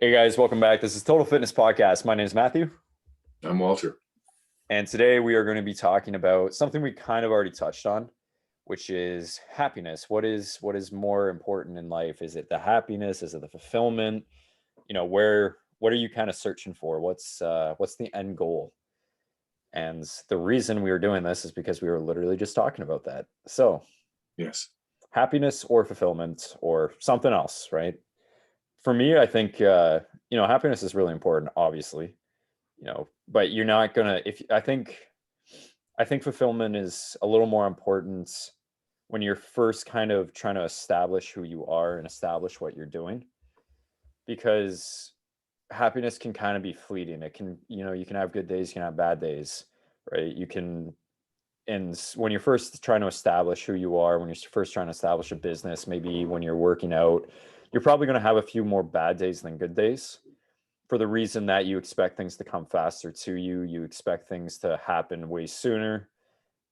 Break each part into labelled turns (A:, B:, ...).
A: Hey guys, welcome back. This is Total Fitness Podcast. My name is Matthew,
B: I'm Walter.
A: and today we are going to be talking about something we kind of already touched on, which is happiness. What is more important in life? Is it the happiness? Is it the fulfillment? What are you kind of searching for? What's the end goal? And the reason we were doing this is because we were literally just talking about that. So,
B: Yes.
A: happiness or fulfillment or something else, right? For me, I think happiness is really important, obviously, but you're not gonna if I think fulfillment is a little more important when you're first kind of trying to establish who you are and establish what you're doing, because happiness can kind of be fleeting. It can, you can have good days, you can have bad days, right? When you're first trying to establish who you are, when you're first trying to establish a business, maybe when you're working out, you're probably going to have a few more bad days than good days, for the reason that you expect things to come faster to you. You expect things to happen way sooner.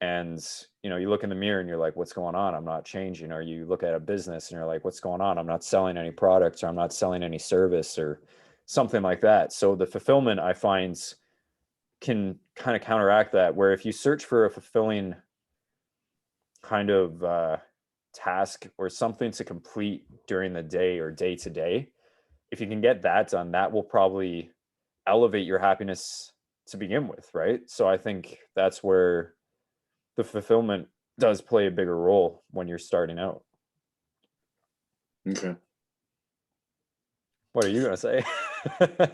A: And, you look in the mirror and you're like, what's going on? I'm not changing. Or you look at a business and you're like, what's going on? I'm not selling any products, or I'm not selling any service, or something like that. So the fulfillment, I find, can kind of counteract that, where if you search for a fulfilling kind of task or something to complete during the day or day to day, if you can get that done, that will probably elevate your happiness to begin with, right? So I think that's where the fulfillment does play a bigger role when you're starting out.
B: Okay.
A: What are you going to say?
B: I'm going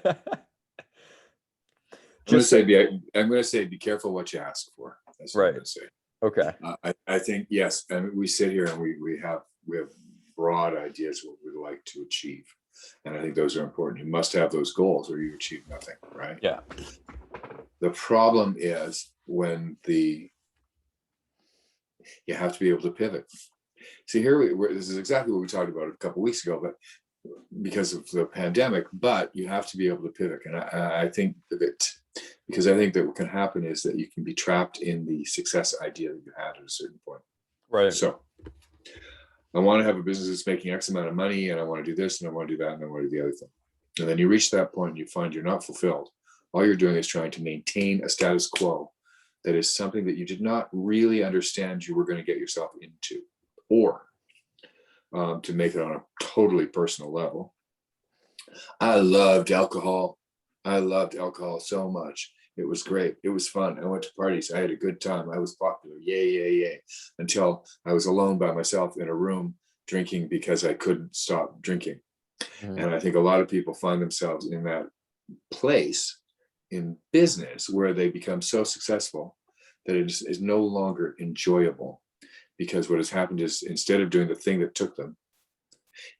B: to
A: Just
B: say be. I'm going to say be careful what you ask for. That's what I'm
A: right.
B: going to say.
A: Okay.
B: I think yes. I mean, we sit here and we have broad ideas what we'd like to achieve, and I think those are important. You must have those goals, or you achieve nothing, right?
A: Yeah.
B: The problem is when you have to be able to pivot. See, this is exactly what we talked about a couple of weeks ago, but because of the pandemic, but you have to be able to pivot. And I think that, because I think that what can happen is that you can be trapped in the success idea that you had at a certain point.
A: Right.
B: So I want to have a business that's making X amount of money, and I want to do this, and I want to do that, and I want to do the other thing. And then you reach that point and you find you're not fulfilled. All you're doing is trying to maintain a status quo that is something that you did not really understand you were going to get yourself into, or to make it on a totally personal level. I loved alcohol. I loved alcohol so much. It was great. It was fun. I went to parties. I had a good time. I was popular. Yay, yay, yay. Until I was alone by myself in a room drinking because I couldn't stop drinking.
A: Mhm.
B: And I think a lot of people find themselves in that place in business where they become so successful that it is no longer enjoyable. Because what has happened is, instead of doing the thing that took them,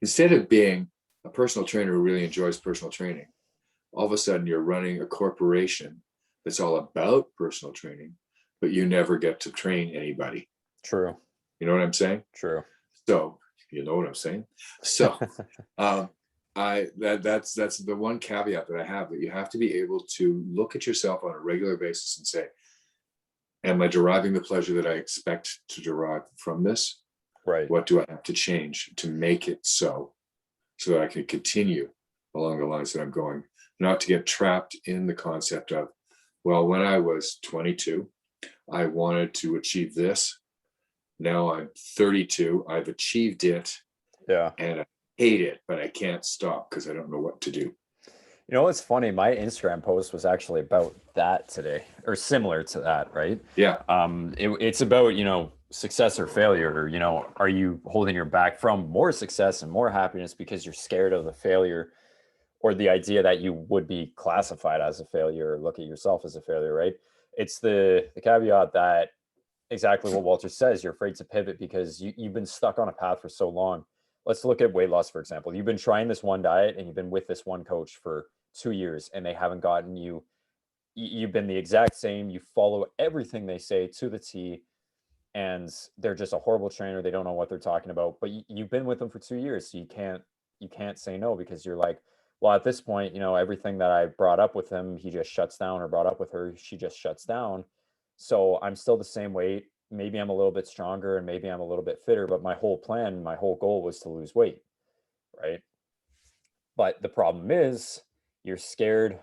B: instead of being a personal trainer who really enjoys personal training, all of a sudden you're running a corporation that's all about personal training, but you never get to train anybody.
A: True.
B: You know what I'm saying?
A: True.
B: So you know what I'm saying. So that's the one caveat that I have, that you have to be able to look at yourself on a regular basis and say, am I deriving the pleasure that I expect to derive from this?
A: Right.
B: What do I have to change to make it so that I can continue along the lines that I'm going, not to get trapped in the concept of, well, when I was 22, I wanted to achieve this. Now I'm 32, I've achieved it,
A: Yeah.
B: and I hate it, but I can't stop because I don't know what to do.
A: You know what's funny? My Instagram post was actually about that today, or similar to that, right?
B: Yeah.
A: It's about, success or failure, or, are you holding your back from more success and more happiness because you're scared of the failure, or the idea that you would be classified as a failure, or look at yourself as a failure, right? It's the caveat that exactly what Walter says. You're afraid to pivot because you've been stuck on a path for so long. Let's look at weight loss, for example. You've been trying this one diet and you've been with this one coach for 2 years, and they haven't gotten you. You've been the exact same. You follow everything they say to the T, and they're just a horrible trainer. They don't know what they're talking about. But you've been with them for 2 years, so you can't say no, because you're like, well, at this point, everything that I brought up with him, he just shuts down, or brought up with her, she just shuts down. So I'm still the same weight. Maybe I'm a little bit stronger and maybe I'm a little bit fitter, but my whole plan, my whole goal was to lose weight, right? But the problem is you're scared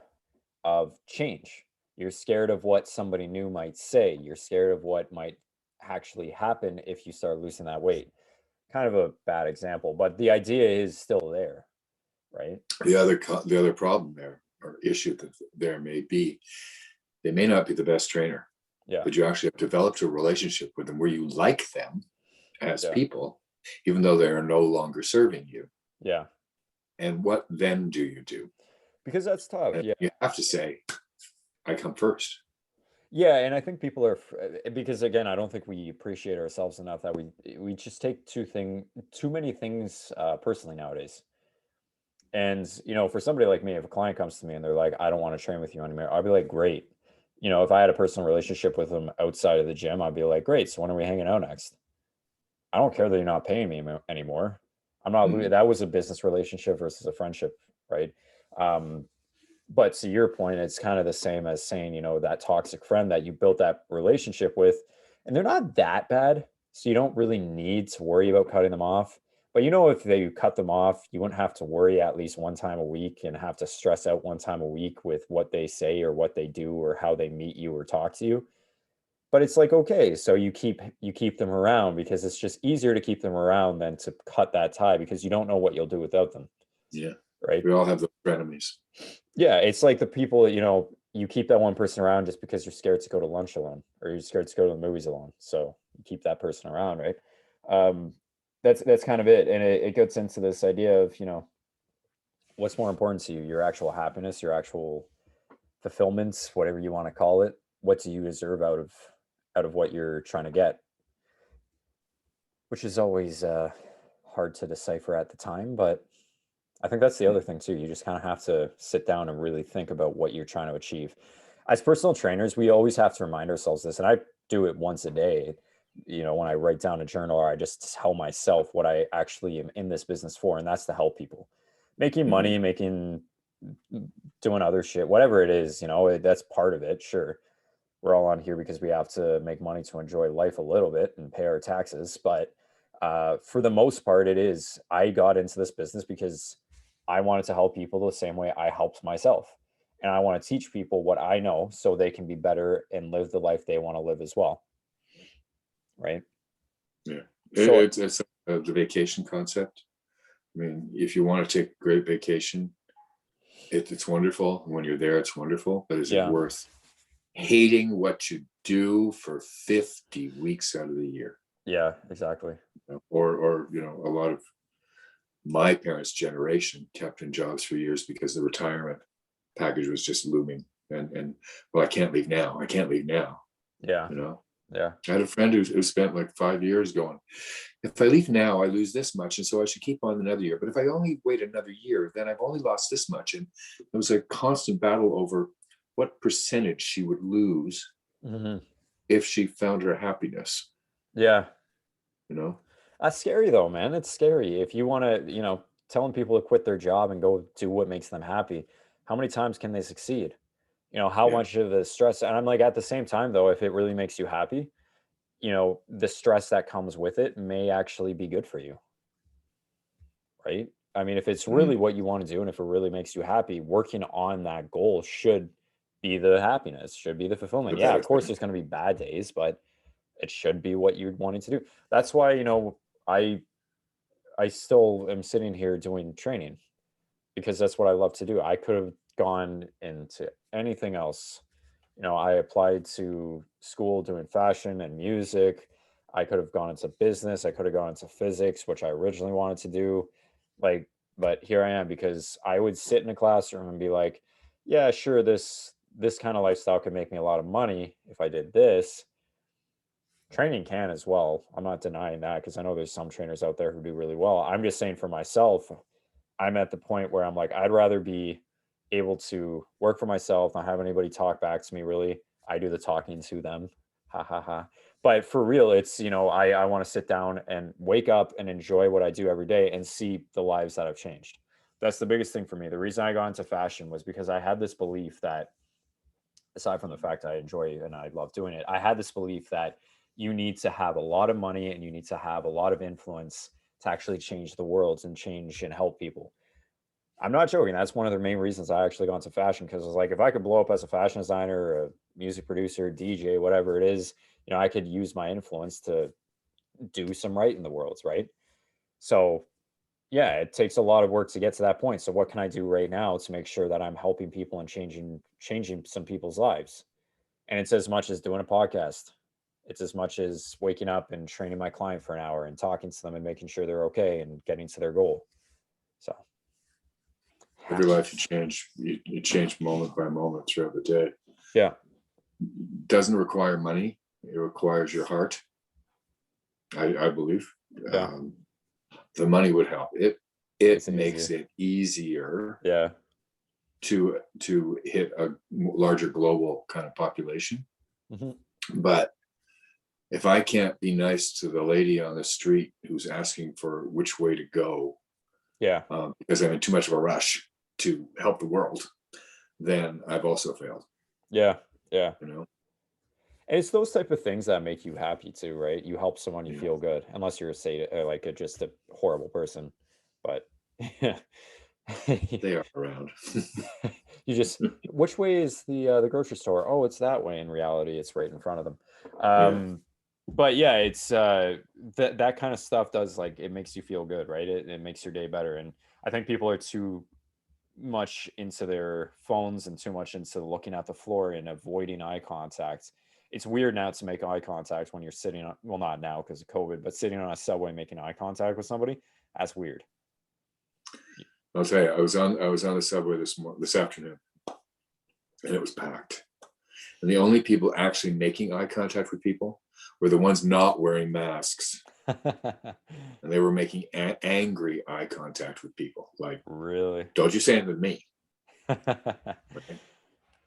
A: of change. You're scared of what somebody new might say. You're scared of what might actually happen if you start losing that weight. Kind of a bad example, but the idea is still there, right?
B: The other problem there, or issue that there may be, they may not be the best trainer,
A: Yeah.
B: but you actually have developed a relationship with them where you like them as
A: Yeah.
B: people, even though they are no longer serving you.
A: Yeah.
B: And what then do you do?
A: Because that's tough.
B: And
A: Yeah.
B: you have to say, I come first.
A: Yeah, and I think people are because again, I don't think we appreciate ourselves enough that we just take too many things personally nowadays. And for somebody like me, if a client comes to me and they're like, "I don't want to train with you anymore," I'll be like, "Great." If I had a personal relationship with them outside of the gym, I'd be like, "Great. So when are we hanging out next?" I don't care that you're not paying me anymore. I'm not.
B: Mhm.
A: That was a business relationship versus a friendship, right? Um, but to your point, it's kind of the same as saying, that toxic friend that you built that relationship with, and they're not that bad. So you don't really need to worry about cutting them off. But if they cut them off, you wouldn't have to worry at least one time a week and have to stress out one time a week with what they say or what they do or how they meet you or talk to you. But it's like, okay, so you keep them around because it's just easier to keep them around than to cut that tie because you don't know what you'll do without them,
B: Yeah.
A: right?
B: We all have those frenemies.
A: Yeah, it's like the people that, you keep that one person around just because you're scared to go to lunch alone or you're scared to go to the movies alone. So you keep that person around, right? Um, that's kind of it. And it gets into this idea of, what's more important to you, your actual happiness, your actual fulfillment, whatever you want to call it. What do you deserve out of what you're trying to get? Which is always hard to decipher at the time, but I think that's the other thing too. You just kind of have to sit down and really think about what you're trying to achieve. As personal trainers, we always have to remind ourselves this, and I do it once a day. When I write down a journal or I just tell myself what I actually am in this business for, and that's to help people. Making
B: Mhm.
A: money, doing other shit, whatever it is, that's part of it. Sure. We're all on here because we have to make money to enjoy life a little bit and pay our taxes. But for the most part, I got into this business because I wanted to help people the same way I helped myself. And I want to teach people what I know so they can be better and live the life they want to live as well. Right.
B: Yeah.
A: So,
B: It's the vacation concept. I mean, if you want to take a great vacation, it's wonderful. When you're there, it's wonderful. But is it
A: yeah.
B: worth hating what you do for 50 weeks out of the year?
A: Yeah, exactly.
B: Or a lot of my parents' generation kept in jobs for years because the retirement package was just looming. And well, I can't leave now. I can't leave now.
A: Yeah.
B: You know,
A: Yeah.
B: I had a friend who spent like 5 years going, if I leave now, I lose this much. And so I should keep on another year. But if I only wait another year, then I've only lost this much. And it was a constant battle over what percentage she would lose
A: Hmm.
B: if she found her happiness,
A: Yeah.
B: you know?
A: That's scary though, man. It's scary. If you want to, telling people to quit their job and go do what makes them happy, how many times can they succeed? How
B: Yeah.
A: much of the stress, and I'm like, at the same time though, if it really makes you happy, the stress that comes with it may actually be good for you, right? I mean, if it's
B: Mm.
A: really what you want to do and if it really makes you happy, working on that goal should be the happiness, should be the
B: The
A: fulfillment. Yeah,
B: better
A: of course
B: thing.
A: there's going to be bad days, but it should be what you're wanting to do. That's why, I I still am sitting here doing training because that's what I love to do. I could have gone into anything else. I applied to school doing fashion and music. I could have gone into business. I could have gone into physics, which I originally wanted to do. Like, but here I am because I would sit in a classroom and be like, yeah, sure, this kind of lifestyle could make me a lot of money if I did this. Training can as well. I'm not denying that because I know there's some trainers out there who do really well. I'm just saying for myself, I'm at the point where I'm like, I'd rather be able to work for myself, not have anybody talk back to me really. I do the talking to them. Ha ha ha. But for real, it's, I want to sit down and wake up and enjoy what I do every day and see the lives that have changed. That's the biggest thing for me. The reason I got into fashion was because I had this belief that, aside from the fact I enjoy and I love doing it, I had this belief that you need to have a lot of money and you need to have a lot of influence to actually change the world and change and help people. I'm not joking. That's one of the main reasons I actually got into fashion, because it's like if I could blow up as a fashion designer or a music producer, DJ, whatever it is, I could use my influence to do some right in the world, right? So yeah, it takes a lot of work to get to that point. So what can I do right now to make sure that I'm helping people and changing some people's lives? And it's as much as doing a podcast. It's as much as waking up and training my client for an hour and talking to them and making sure they're okay and getting to their goal. So
B: Every life you change moment by moment throughout the day.
A: yeah,
B: Doesn't require money. It requires your heart. I believe.
A: yeah,
B: The money would help. It
A: Makes it
B: makes
A: easier.
B: it easier
A: Yeah.
B: to hit a larger global kind of population.
A: Hmm.
B: But if I can't be nice to the lady on the street who's asking for which way to go,
A: Yeah.
B: because I'm in too much of a rush to help the world, then I've also failed.
A: Yeah. Yeah.
B: You know,
A: And it's those type of things that make you happy too, right? You help someone, you
B: Yeah.
A: feel good, unless you're a like just a horrible person. But yeah,
B: They are around.
A: you just, which way is the grocery store? Oh, it's that way. In reality, it's right in front of them.
B: Yeah.
A: But yeah, it's that kind of stuff does, like, it makes you feel good, right? It makes your day better. And I think people are too much into their phones and too much into looking at the floor and avoiding eye contact. It's weird now to make eye contact when you're sitting on, well, not now because of COVID, but sitting on a subway making eye contact with somebody. That's weird.
B: I'll tell you, I was on the subway this afternoon, and it was packed. And the only people actually making eye contact with people were the ones not wearing masks, and they were making angry eye contact with people. Like,
A: Really?
B: don't you say it to me? Right?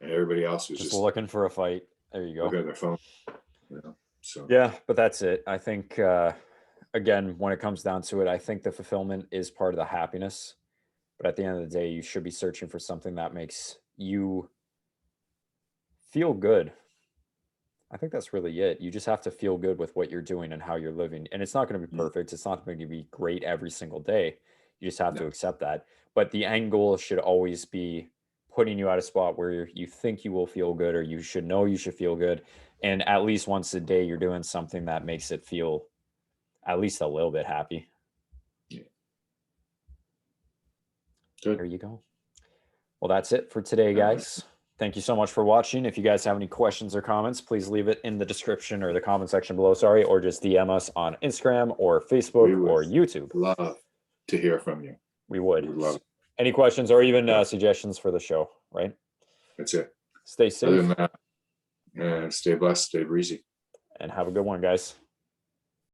B: And everybody else was
A: Just
B: just
A: looking for a fight. There you go.
B: looking at their phone. So
A: Yeah, but that's it. I think again, when it comes down to it, I think the fulfillment is part of the happiness. But at the end of the day, you should be searching for something that makes you feel good. I think that's really it. You just have to feel good with what you're doing and how you're living. And it's not going to be perfect. It's not going to be great every single day. You just have to
B: No.
A: accept that. But the end goal should always be putting you at a spot where you think you will feel good, or you should know you should feel good. And at least once a day, you're doing something that makes it feel at least a little bit happy.
B: Yeah.
A: There
B: Good.
A: you go. Well, that's it for today,
B: All right.
A: guys. Thank you so much for watching. If you guys have any questions or comments, please leave it in the description or the comment section below, or just DM us on Instagram or
B: We
A: Facebook
B: would
A: or YouTube.
B: love to hear from you.
A: We
B: We
A: would.
B: would love it.
A: Any questions or even
B: Yeah.
A: suggestions for the show, right?
B: That's it.
A: Stay
B: Other
A: safe
B: than that, stay blessed, stay breezy.
A: and have a good one, guys.